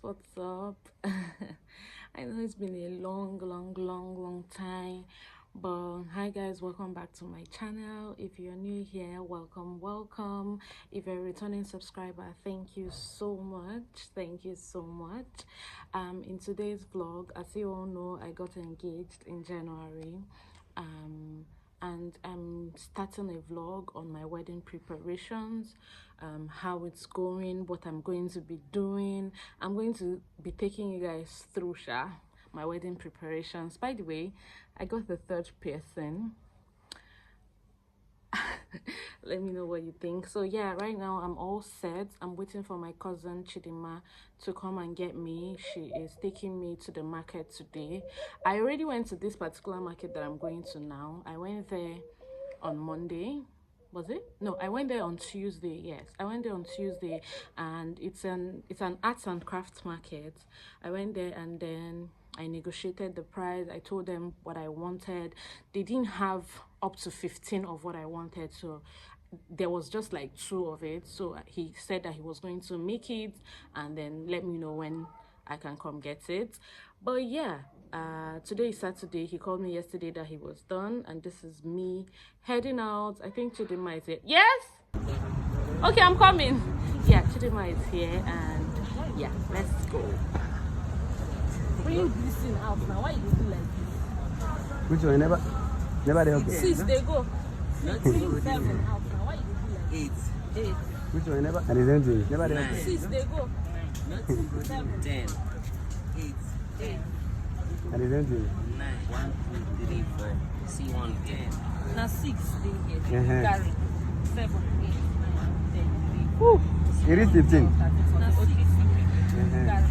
what's up? I know it's been a long time, but hi guys, welcome back to my channel. If you're new here, welcome. If you're a returning subscriber, thank you so much. In today's vlog, as you all know, I got engaged in January. And I'm starting a vlog on my wedding preparations, how it's going, what I'm going to be doing. I'm going to be taking you guys through my wedding preparations. By the way, I got the third piercing. Let me know what you think. So yeah, right now I'm all set. I'm waiting for my cousin Chidima to come and get me. She is taking me to the market today. I already went to this particular market that I'm going to now. I went there on Monday. Was it? No, I went there on Tuesday. Yes, I went there on Tuesday, and it's an arts and crafts market. I went there and then I negotiated the price. I told them what I wanted. They didn't have up to 15 of what I wanted, so there was just like 2 of it. So he said that he was going to make it and then let me know when I can come get it. But yeah, today is Saturday. He called me yesterday that he was done, and this is me heading out. I think Chidima is here. Yes, okay, I'm coming. Yeah, Chidima is here, and yeah, let's go. Bring this thing out now. Why you do like this? Which one? Never they okay. 6, they go. Bring 7 out now. Why you do like 8. 8? Which one? Never. And it's empty. Never they okay. 6, they go. 7. 10. 8. And it's empty. 9. 1, 2, 3, 4. See 1, 10. Now 6, they get. Uh-huh. 7, 8, 9, 10. Woo. It is 15. Now 6. Uh-huh.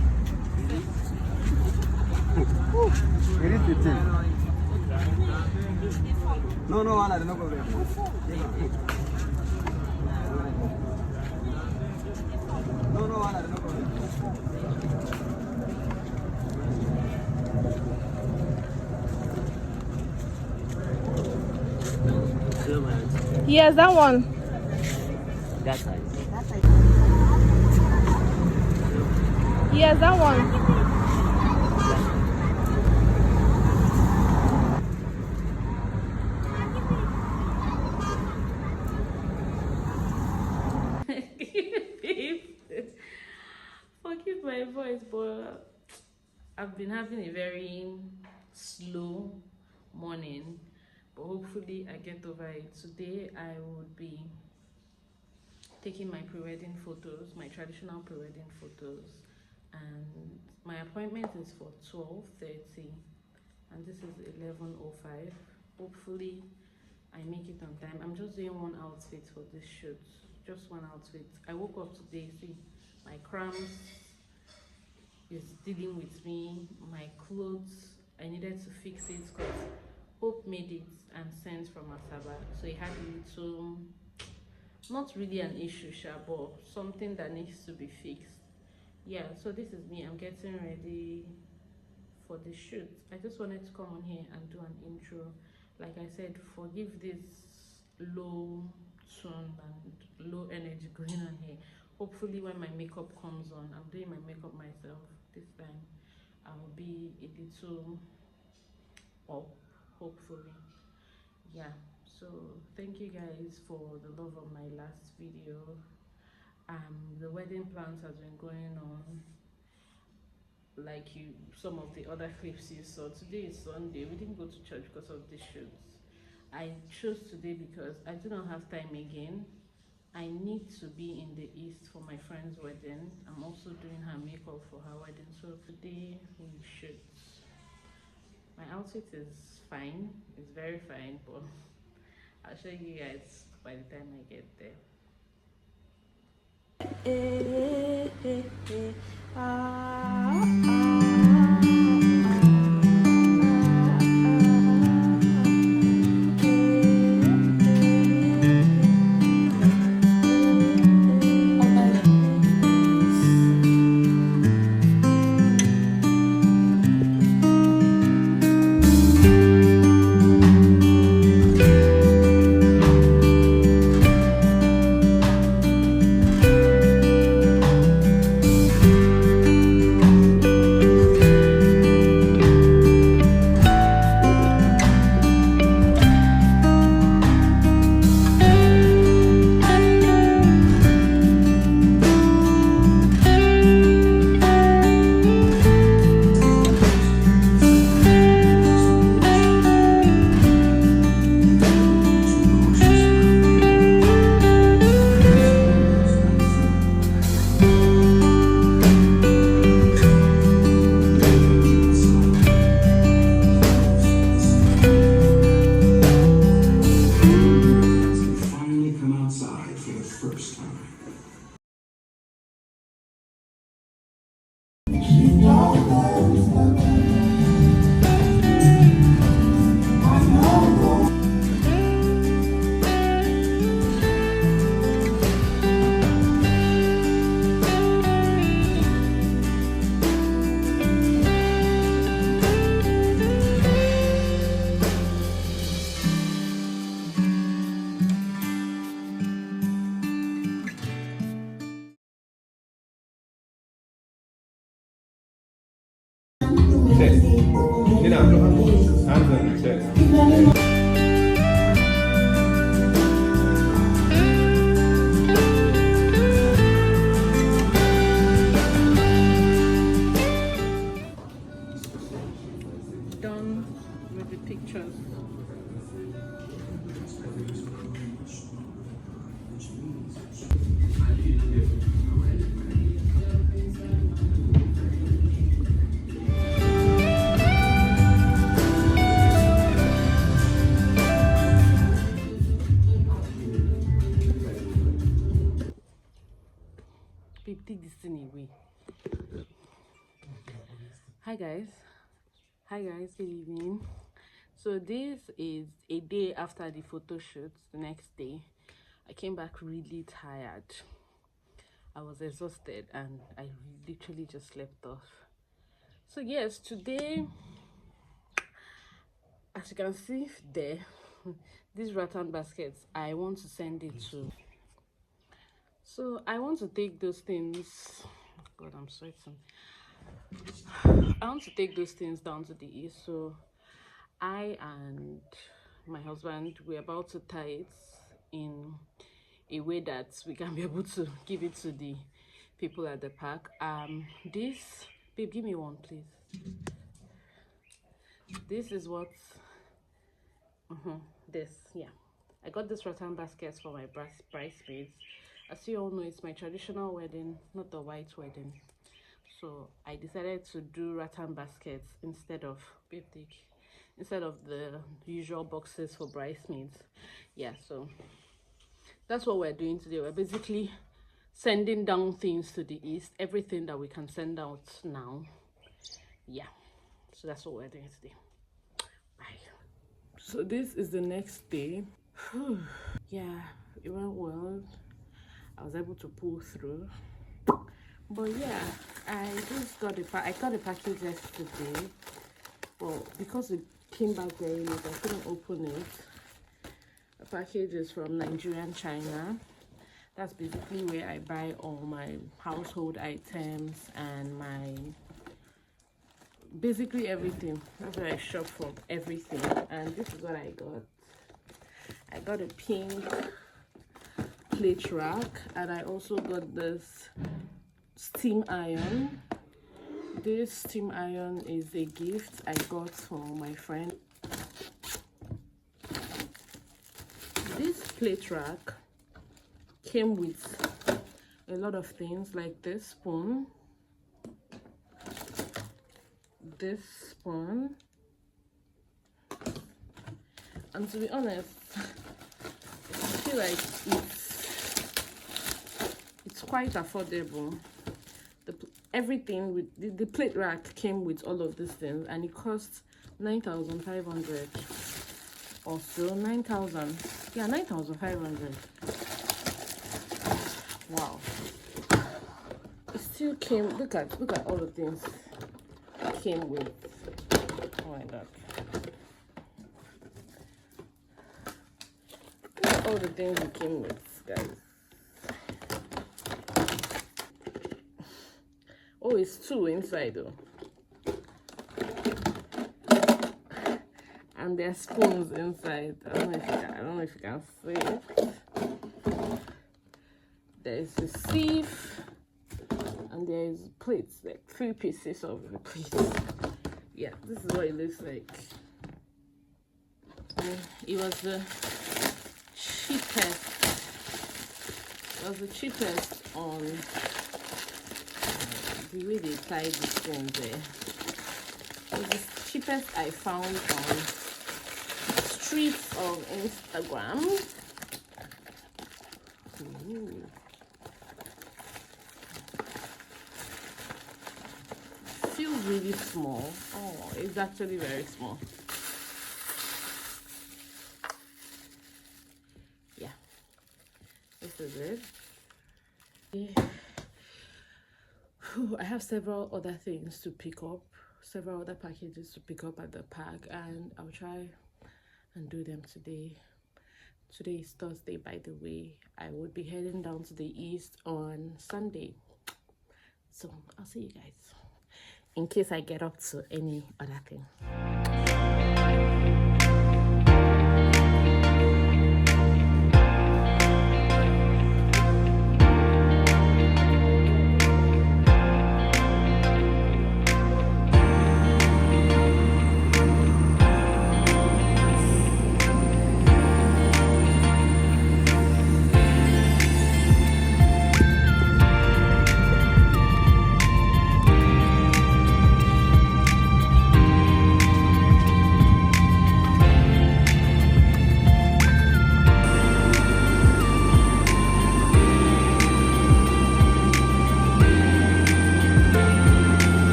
It is 15. No, I don't know. No, I don't know. Yes, that one. That side. Yes, that one. Forgive my voice, but I've been having a very slow morning, but hopefully I get over it. Today I would be taking my pre-wedding photos, my traditional pre-wedding photos, and my appointment is for 12:30 and this is 11:05. Hopefully I make it on time. I'm just doing one outfit for this shoot, just one outfit. I woke up today, see, my cramps is dealing with me. My clothes, I needed to fix it because Hope made it and sent from Asaba, so it had a little, not really an issue, but something that needs to be fixed. Yeah, so this is me. I'm getting ready for the shoot. I just wanted to come on here and do an intro. Like I said, forgive this low tone and low energy going on here. Hopefully when my makeup comes on, I'm doing my makeup myself this time, I'll be a little up, hopefully. Yeah, so thank you guys for the love of my last video. The wedding plans has been going on like some of the other clips you saw. Today is Sunday. We didn't go to church because of the shoots. I chose today because I do not have time again. I need to be in the east for my friend's wedding. I'm also doing her makeup for her wedding, so today we shoot. My outfit is fine, it's very fine, but I'll show you guys by the time I get there. Hands on the chest. Done with the pictures. Babe, take this thing away. Hi guys. Hi guys, good evening. So this is a day after the photo shoot. The next day I came back really tired. I was exhausted and I literally just slept off. So yes, today, as you can see there, these rattan baskets, I want to send it to. So I want to take those things. God, I'm sweating. I want to take those things down to the east. So I and my husband, we're about to tie it in a way that we can be able to give it to the people at the park. This, babe, give me one please. This is what this, yeah, I got this rattan baskets for my bridesmaids. As you all know, it's my traditional wedding, not the white wedding, so I decided to do rattan baskets instead of the usual boxes for bridesmaids. Yeah, so that's what we're doing today. We're basically sending down things to the east, everything that we can send out now. Yeah, so that's what we're doing today. Bye. So this is the next day. Yeah, it went well. I was able to pull through, but yeah, I just got I got a package yesterday, but because it came back very late, I couldn't open it. The package is from Nigerian China. That's basically where I buy all my household items and my basically everything. That's where I shop for everything. And this is what I got. I got a pink plate rack, and I also got this steam iron. This steam iron is a gift I got from my friend. This plate rack came with a lot of things like this spoon, and to be honest, I feel like it's quite affordable. Everything with the plate rack came with all of these things, and it cost 9,500 or so. 9,000, yeah, 9,500. Wow. It still came. Look at all the things it came with. Oh my god. Look at all the things it came with, guys. Oh, it's two inside though. And there's spoons inside. I don't know if you can see it. There's a sieve and there's plates, like 3 pieces of the plates. Yeah, this is what it looks like. It was the cheapest. It was the cheapest on the way they tie these things there. It was the cheapest I found on streets of Instagram. Ooh. Feels really small. Oh, it's actually very small. Yeah, this is it. Yeah. I have several other things to pick up, several other packages to pick up at the park, and I'll try and do them today. Today is Thursday, by the way. I would be heading down to the east on Sunday, so I'll see you guys. in case I get up to any other thing.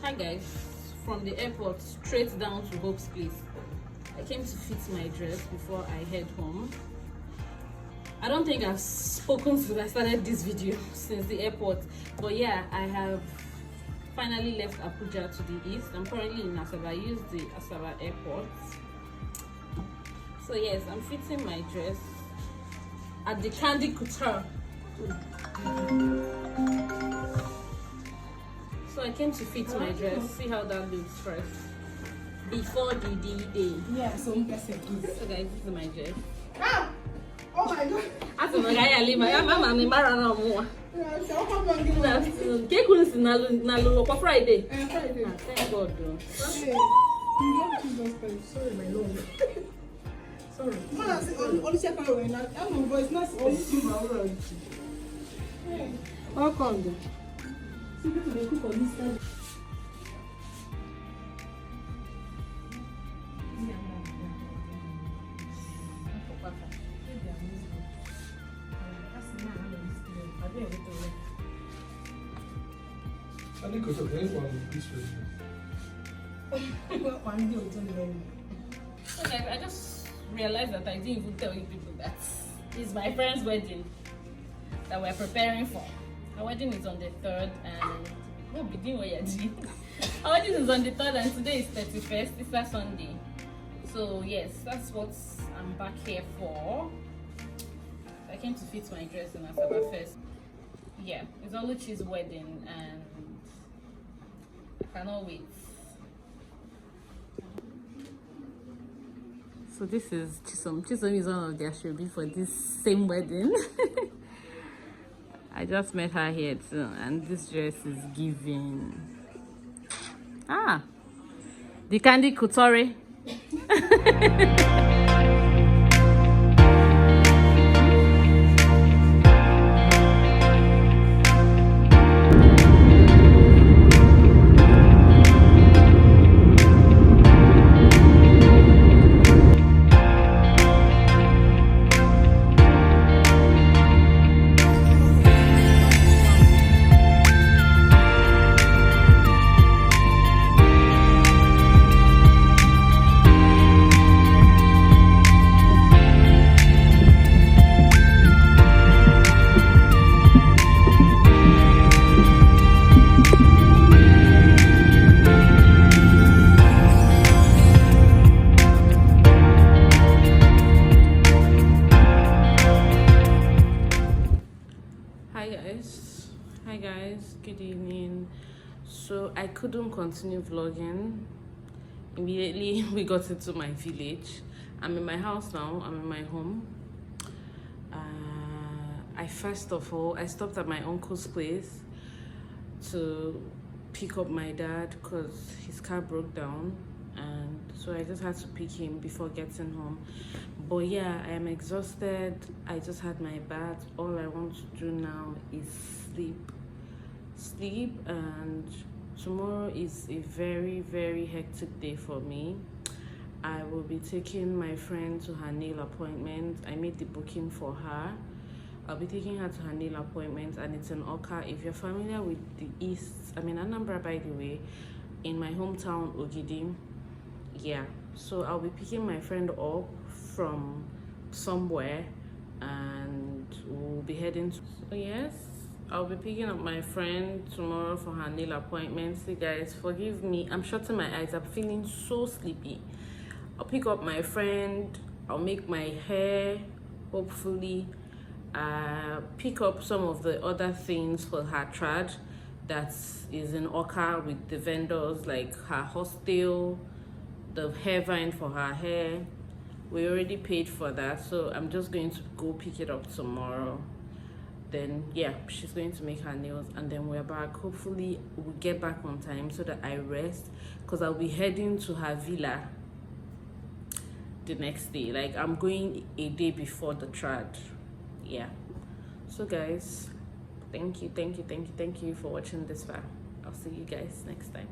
Hi guys, from the airport straight down to Hope's place. I came to fit my dress before I head home. I don't think I've spoken since I started this video since the airport, but yeah, I have finally left Abuja to the east. I'm currently in Asaba. I use the Asaba airport. So yes, I'm fitting my dress at the Candy Couture. So I came to fit my dress, see how that looks first, before the D-Day. Yeah, so guys, So guys, this is my dress. ah! Oh my god. After my guy, I leave my mama and my no more. Yeah, so how come you Good afternoon. Ke kunsi na lo kwa Friday. Friday. Ah, thank God though. Hey, you don't Jesus Christ. Sorry, my lord. Sorry. Man, I say, only check out when I'm on voice, not only two hours. Hey, welcome. See people they cook on this side. I think it's okay for this One day it's only very. So guys, I just realized that I didn't even tell you people that it's my friend's wedding that we're preparing for. Our wedding is on the 3rd and we'll be doing what you're doing. Our wedding is on the 3rd and today is 31st. It's that Sunday. So yes, that's what I'm back here for. I came to fit my dress in Asaba first. Yeah, it's Oluchi's wedding and I cannot wait. So this is Chisom. Chisom is one of their shobi for this same wedding. I just met her here too, and this dress is giving. Ah, the Candy Couture. Hi guys, good evening. So I couldn't continue vlogging. Immediately we got into my village. I'm in my house now. I'm in my home. I first of all, I stopped at my uncle's place to pick up my dad because his car broke down, and so I just had to pick him before getting home. But yeah, I am exhausted. I just had my bath. All I want to do now is sleep, and tomorrow is a very hectic day for me. I will be taking my friend to her nail appointment. I made the booking for her. I'll be taking her to her nail appointment, and it's in Oka. If you're familiar with the east, I mean Anambra by the way, in my hometown Ogidi. Yeah, so I'll be picking my friend up from somewhere and we'll be heading to, so yes, I'll be picking up my friend tomorrow for her nail appointment. See guys, forgive me, I'm shutting my eyes, I'm feeling so sleepy. I'll pick up my friend, I'll make my hair hopefully, pick up some of the other things for her trad that is in Oka with the vendors, like her hostel, the hair vine for her hair. We already paid for that, so I'm just going to go pick it up tomorrow. Then yeah, she's going to make her nails, and then we're back. Hopefully we'll get back on time so that I rest, because I'll be heading to her villa the next day. Like, I'm going a day before the trad. Yeah, so guys, thank you for watching this far. I'll see you guys next time.